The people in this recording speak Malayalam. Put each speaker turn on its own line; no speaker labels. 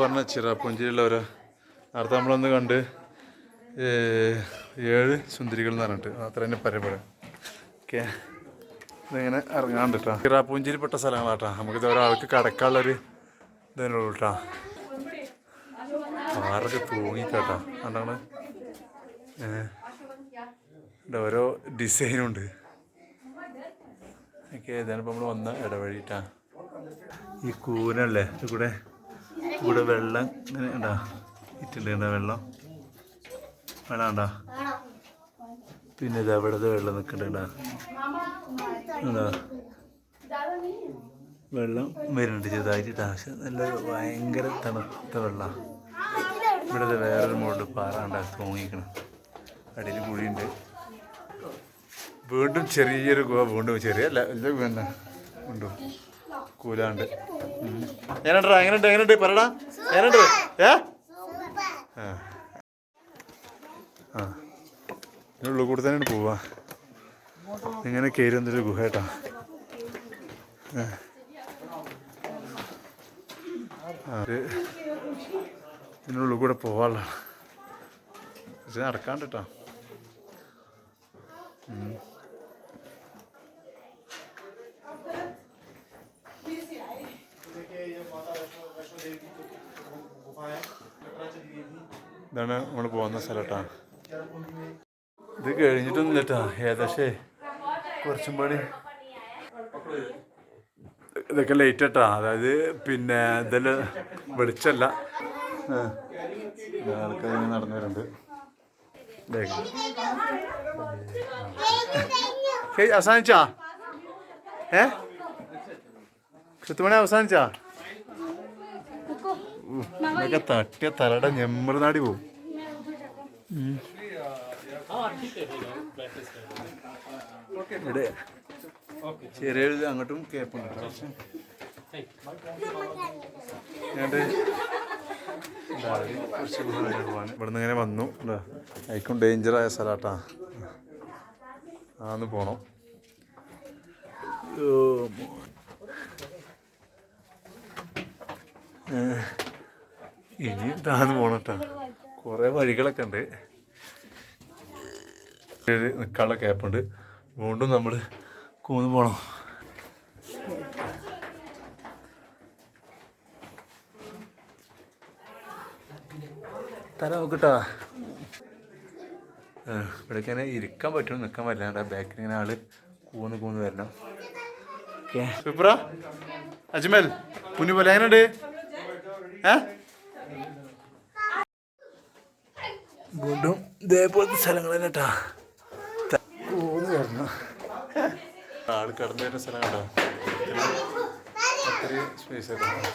പറഞ്ഞ ചിറാപ്പുഞ്ചിയിലുള്ളവരോ നേരത്തെ നമ്മളൊന്ന് കണ്ട് 7 സുന്ദരികൾ എന്ന് പറഞ്ഞിട്ട് അത്ര തന്നെ പറയപ്പെടും. ഓക്കെ, ഇതിങ്ങനെ ഇറങ്ങാണ്ട് കേട്ടോ. ചിറാപ്പുഞ്ചിയിൽപ്പെട്ട സ്ഥലങ്ങളാട്ടോ. നമുക്കിത് ഒരാൾക്ക് കടക്കാനുള്ളൊരു ഇതിനുള്ളൂ കേട്ടോ. പാറൊക്കെ തൂങ്ങിക്കാട്ടോ കണ്ടാണ്. ഓരോ ഡിസൈനുണ്ട്. ഓക്കെ, ഇതാണിപ്പോൾ നമ്മൾ വന്ന ഇടവഴിട്ടാ. ഈ കൂനല്ലേ ഇവിടെ വെള്ളം ഇങ്ങനെ ഉണ്ടാ ഇറ്റുണ്ട്. വെള്ളം വേണാണ്ടാ. പിന്നെ ഇത് എവിടത്തെ വെള്ളം നിൽക്കണ്ടാ. വെള്ളം വരുന്നുണ്ട് ചെറുതായിട്ട്. പക്ഷെ നല്ലൊരു ഭയങ്കര തണുത്ത വെള്ളം. ഇവിടെ വേറൊരു മോഡ് പാറാണ്ടാ തൂങ്ങിക്കണം. അടിയിൽ കുഴിയുണ്ട്. വീണ്ടും ചെറിയൊരു ഗുഹ. വീണ്ടും ചെറിയല്ല വലിയ ഗുഹ തന്നെ വീണ്ടും കൂലാണ്ട്. എങ്ങനെയുണ്ട് പറടാ, എങ്ങനെയുണ്ട്? ഇതിനുള്ളിൽ കൂടെ തന്നെയാണ് പോവാ. ഇങ്ങനെ കയറി എന്തൊരു ഗുഹ കേട്ടാ. ഇതിനുള്ളിൽ കൂടെ പോവാനുള്ള പക്ഷെ നടക്കാണ്ട് കേട്ടോ. ഇതാണ് നമ്മൾ പോകുന്ന സ്ഥലം കേട്ടോ. ഇത് കഴിഞ്ഞിട്ടൊന്നുമില്ല കേട്ടോ. ഏകദേശം കുറച്ചും പാടി ഇതൊക്കെ ലേറ്റ് കേട്ടോ. അതായത് പിന്നെ ഇതെല്ലാം വെളിച്ചല്ല. ആൾക്കാർ നടന്നു വരുന്നുണ്ട്. അവസാനിച്ചാ? 10 മണി അവസാനിച്ചാ? ഇതൊക്കെ തട്ടിയ തലയുടെ ഞെമ്മറുനാടി പോവും. ഇവിടെ ചെറിയൊരു അങ്ങോട്ടും കേപ്പുണ്ട്. ഇവിടുന്ന് ഇങ്ങനെ വന്നു. അതിക്കും ഡേഞ്ചറായ സ്ഥലമാട്ടാ. ആന്ന് പോണം. ഇനി താന്ന് പോണട്ടാ. കുറേ വഴികളൊക്കെ ഉണ്ട്. നിൽക്കാനുള്ള ക്യാപ്പുണ്ട്. വീണ്ടും നമ്മൾ കൂന്ന് പോണം. തല നോക്കിട്ടാ. ഇവിടേക്ക് ഇങ്ങനെ ഇരിക്കാൻ പറ്റും, നിൽക്കാൻ പറ്റില്ല. ബാക്കിൽ ഇങ്ങനെ ആള് കൂന്ന് വരണം. ഓക്കെ, സൂപ്പറാ. അജ്മൽ പുന്നു പോലെ എങ്ങനെയുണ്ട്? വീണ്ടും ഇതേപോലത്തെ സ്ഥലങ്ങൾ തന്നെ കേട്ടാ. കൂന്ന് വരണം. ആള് കടന്നു വരുന്ന സ്ഥലം കേട്ടോ. അത്രയും സ്പേസ് ആയിരുന്നു.